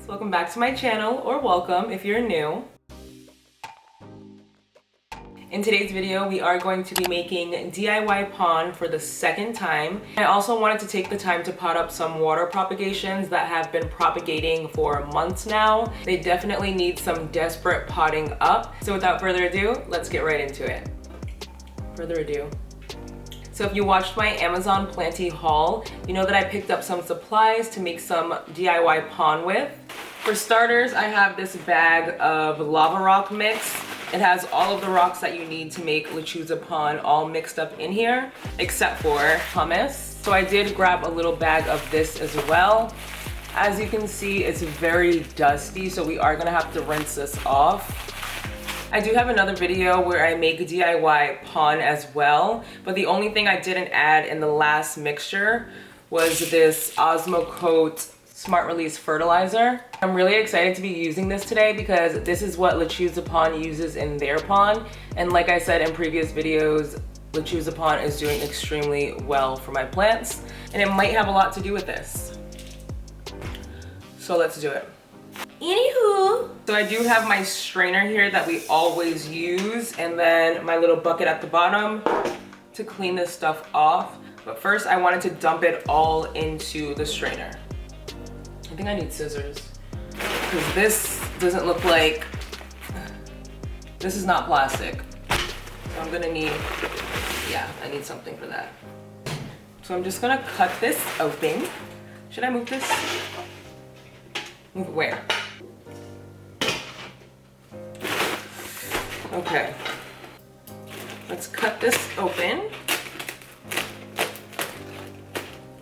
welcome back to my channel, or welcome if you're new. In today's video, we are going to be making DIY pond for the second time. I also wanted to take the time to pot up some water propagations that have been propagating for months now. They definitely need some desperate potting up. So without further ado, let's get right into it. So if you watched my Amazon Planty haul, you know that I picked up some supplies to make some DIY pond with. For starters, I have this bag of lava rock mix. It has all of the rocks that you need to make Lechuza pond all mixed up in here, except for pumice. So I did grab a little bag of this as well. As you can see, it's very dusty, so we are gonna have to rinse this off. I do have another video where I make a DIY pond as well, but the only thing I didn't add in the last mixture was this Osmocote Smart Release fertilizer. I'm really excited to be using this today because this is what Lechuza pond uses in their pond. And like I said in previous videos, Lechuza pond is doing extremely well for my plants, and it might have a lot to do with this. So let's do it. Anywho, so I do have my strainer here that we always use, and then my little bucket at the bottom to clean this stuff off. But first I wanted to dump it all into the strainer. I think I need scissors because this doesn't look like, this is not plastic. So I'm gonna need, yeah, I need something for that. So I'm just gonna cut this open. Should I move this? Move it where? Okay, let's cut this open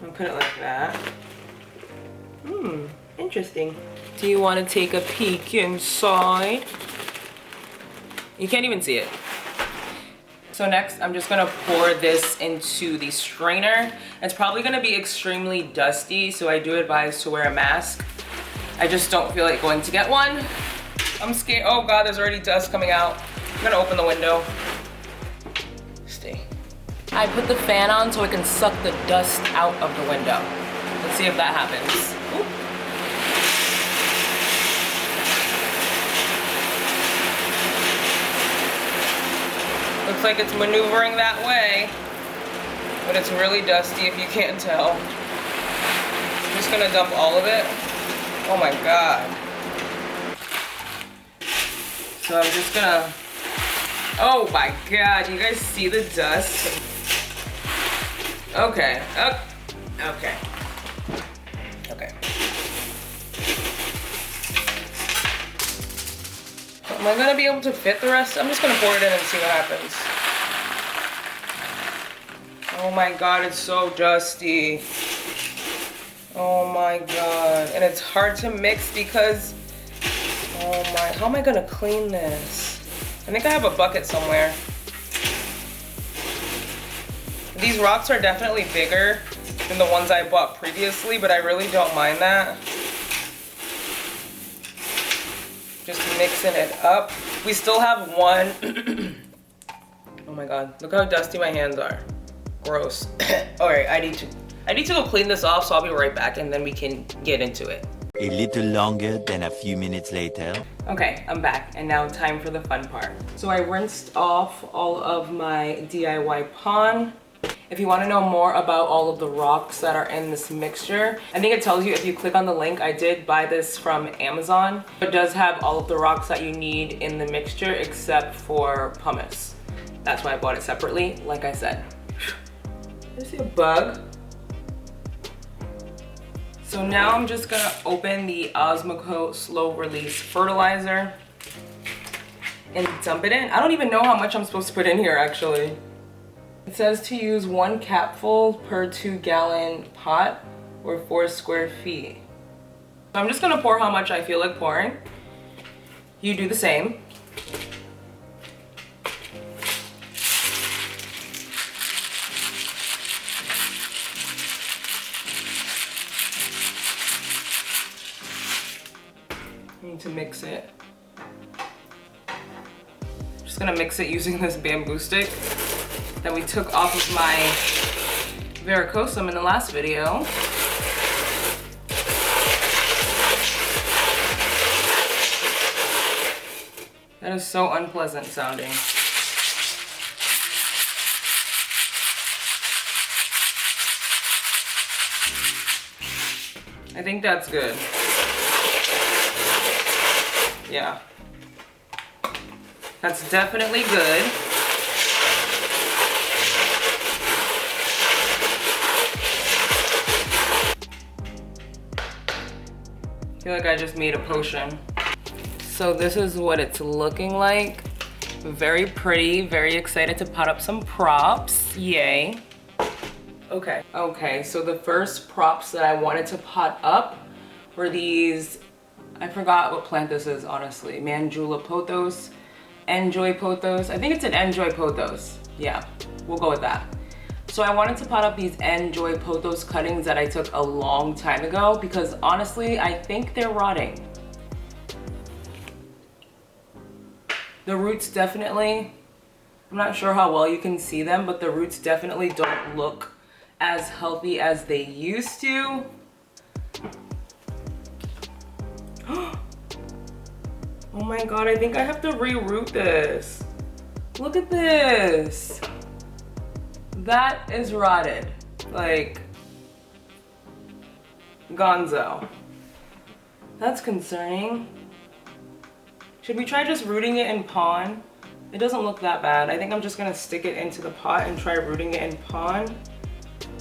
and put it like that. Interesting. Do you want to take a peek inside? You can't even see it. So next, I'm just gonna pour this into the strainer. It's probably gonna be extremely dusty, so I do advise to wear a mask. I just don't feel like going to get one. I'm scared. Oh God, there's already dust coming out. I'm gonna open the window. Stay. I put the fan on so it can suck the dust out of the window. Let's see if that happens. Oop. Looks like it's maneuvering that way, but it's really dusty if you can't tell. I'm just gonna dump all of it. Oh my God. So I'm just gonna, oh my God, you guys see the dust? Okay, okay. Am I gonna be able to fit the rest? I'm just gonna pour it in and see what happens. Oh my God, it's so dusty. Oh my God, and it's hard to mix because, oh my, how am I gonna clean this? I think I have a bucket somewhere. These rocks are definitely bigger than the ones I bought previously, but I really don't mind that. Just mixing it up. We still have one. Oh my God, look how dusty my hands are. Gross. All right, I need to go clean this off, so I'll be right back and then we can get into it. A little longer than a few minutes later. Okay, I'm back, and now time for the fun part. So I rinsed off all of my DIY pond. If you want to know more about all of the rocks that are in this mixture, I think it tells you if you click on the link. I did buy this from Amazon. It does have all of the rocks that you need in the mixture except for pumice. That's why I bought it separately, like I said. I see a bug. So now I'm just gonna open the Osmocote Slow Release Fertilizer and dump it in. I don't even know how much I'm supposed to put in here actually. It says to use 1 capful per 2-gallon pot or 4 square feet. So I'm just gonna pour how much I feel like pouring. You do the same. I need to mix it. Just gonna mix it using this bamboo stick that we took off of my varicosum in the last video. That is so unpleasant sounding. I think that's good. Yeah. That's definitely good. I feel like I just made a potion. So this is what it's looking like. Very pretty, very excited to pot up some props. Yay. Okay, so the first props that I wanted to pot up were these, I forgot what plant this is, honestly. Mandula pothos, enjoy pothos. I think it's an enjoy pothos. Yeah, we'll go with that. So I wanted to pot up these enjoy pothos cuttings that I took a long time ago because honestly, I think they're rotting. The roots definitely, I'm not sure how well you can see them, but the roots definitely don't look as healthy as they used to. Oh my God, I think I have to re-root this. Look at this. That is rotted, like gonzo. That's concerning. Should we try just rooting it in pond? It doesn't look that bad. I think I'm just gonna stick it into the pot and try rooting it in pond.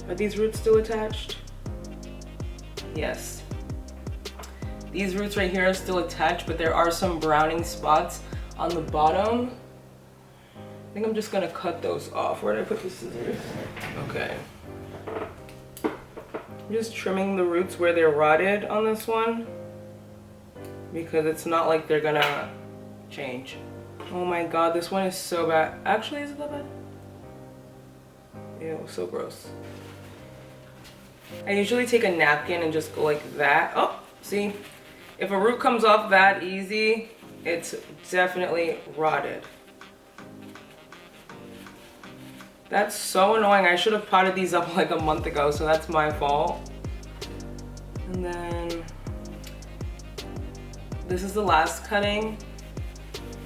Are these roots still attached? Yes. These roots right here are still attached, but there are some browning spots on the bottom. I think I'm just gonna cut those off. Where did I put the scissors? Okay. I'm just trimming the roots where they're rotted on this one because it's not like they're gonna change. Oh my God, this one is so bad. Actually, is it that bad? Ew, so gross. I usually take a napkin and just go like that. Oh, see? If a root comes off that easy, it's definitely rotted. That's so annoying. I should have potted these up like a month ago, so that's my fault. And then this is the last cutting.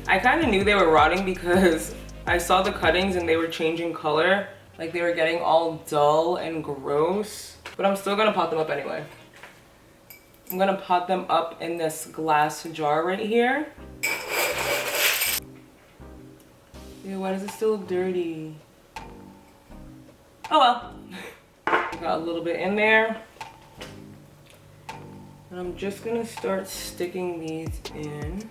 I kind of knew they were rotting because I saw the cuttings and they were changing color. Like they were getting all dull and gross. But I'm still gonna pot them up anyway. I'm gonna pot them up in this glass jar right here. Ew, why does it still look dirty? Oh well. Got a little bit in there. And I'm just gonna start sticking these in.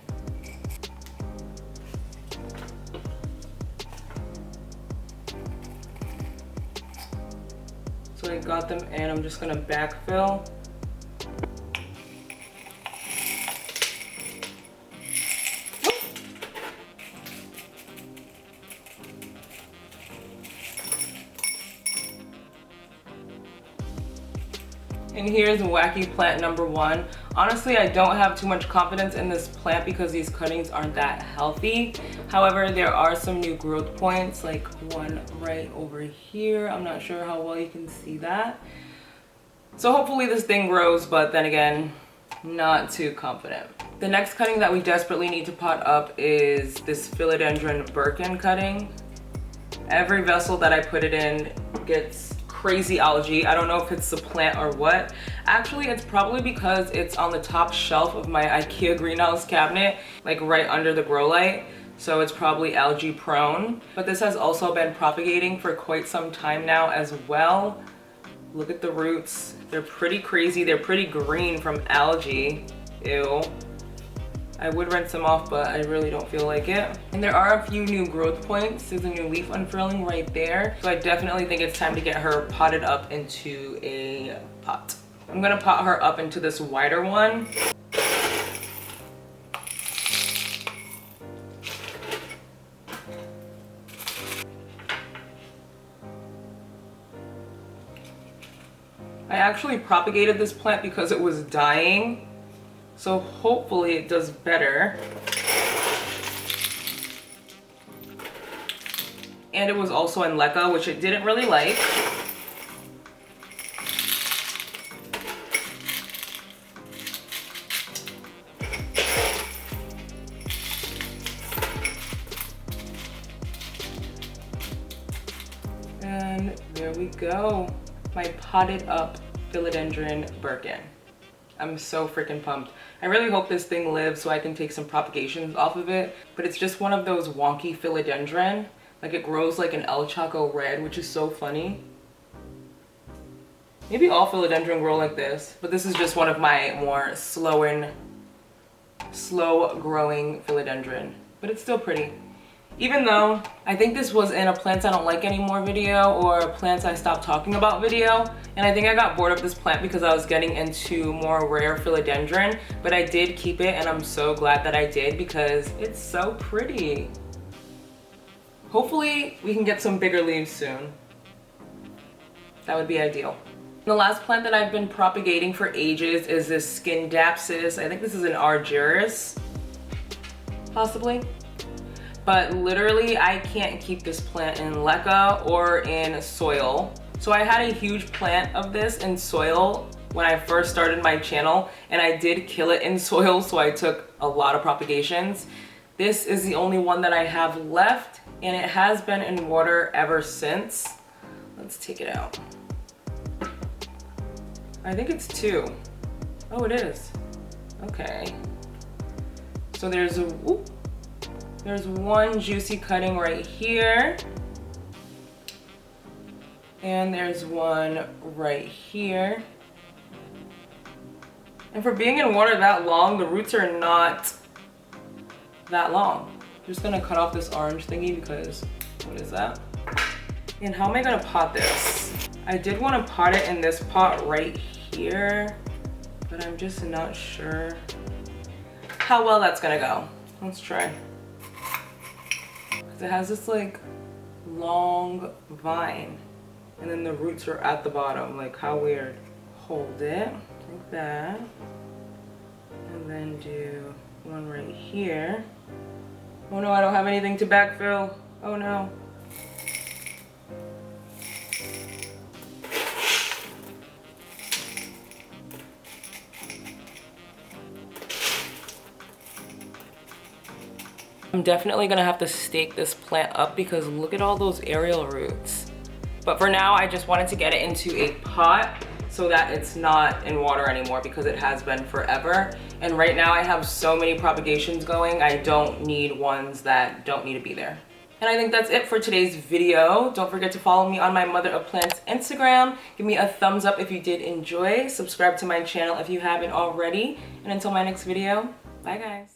So I got them in, I'm just gonna backfill. And here's wacky plant number 1. Honestly, I don't have too much confidence in this plant because these cuttings aren't that healthy. However, there are some new growth points, like one right over here. I'm not sure how well you can see that. So hopefully this thing grows, but then again, not too confident. The next cutting that we desperately need to pot up is this philodendron Birkin cutting. Every vessel that I put it in gets crazy algae. I don't know if it's the plant or what. Actually, it's probably because it's on the top shelf of my IKEA greenhouse cabinet, like right under the grow light. So it's probably algae prone. But this has also been propagating for quite some time now as well. Look at the roots. They're pretty crazy. They're pretty green from algae. Ew. I would rinse them off, but I really don't feel like it. And there are a few new growth points. There's a new leaf unfurling right there. So I definitely think it's time to get her potted up into a pot. I'm gonna pot her up into this wider one. I actually propagated this plant because it was dying. So hopefully it does better. And it was also in leca, which it didn't really like. There we go. My potted up philodendron Birkin. I'm so freaking pumped. I really hope this thing lives so I can take some propagations off of it, but it's just one of those wonky philodendron. Like it grows like an El Chaco red, which is so funny. Maybe all philodendron grow like this, but this is just one of my more slow growing philodendron, but it's still pretty. Even though I think this was in a plants I don't like anymore video or plants I stopped talking about video, and I think I got bored of this plant because I was getting into more rare philodendron, but I did keep it and I'm so glad that I did because it's so pretty. Hopefully we can get some bigger leaves soon. That would be ideal. The last plant that I've been propagating for ages is this Scindapsus. I think this is an Argyris, possibly. But literally I can't keep this plant in leca or in soil. So I had a huge plant of this in soil when I first started my channel, and I did kill it in soil, so I took a lot of propagations. This is the only one that I have left, and it has been in water ever since. Let's take it out. I think it's 2. Oh, it is. Okay. So there's one juicy cutting right here. And there's one right here. And for being in water that long, the roots are not that long. I'm just gonna cut off this orange thingy because, what is that? And how am I gonna pot this? I did want to pot it in this pot right here, but I'm just not sure how well that's gonna go. Let's try. It has this like long vine and then the roots are at the bottom. Like, how weird. Hold it like that and then do one right here. Oh no, I don't have anything to backfill. Oh no. I'm definitely gonna have to stake this plant up because look at all those aerial roots. But for now, I just wanted to get it into a pot so that it's not in water anymore because it has been forever. And right now I have so many propagations going, I don't need ones that don't need to be there. And I think that's it for today's video. Don't forget to follow me on my Mother of Plants Instagram. Give me a thumbs up if you did enjoy. Subscribe to my channel if you haven't already. And until my next video, bye guys.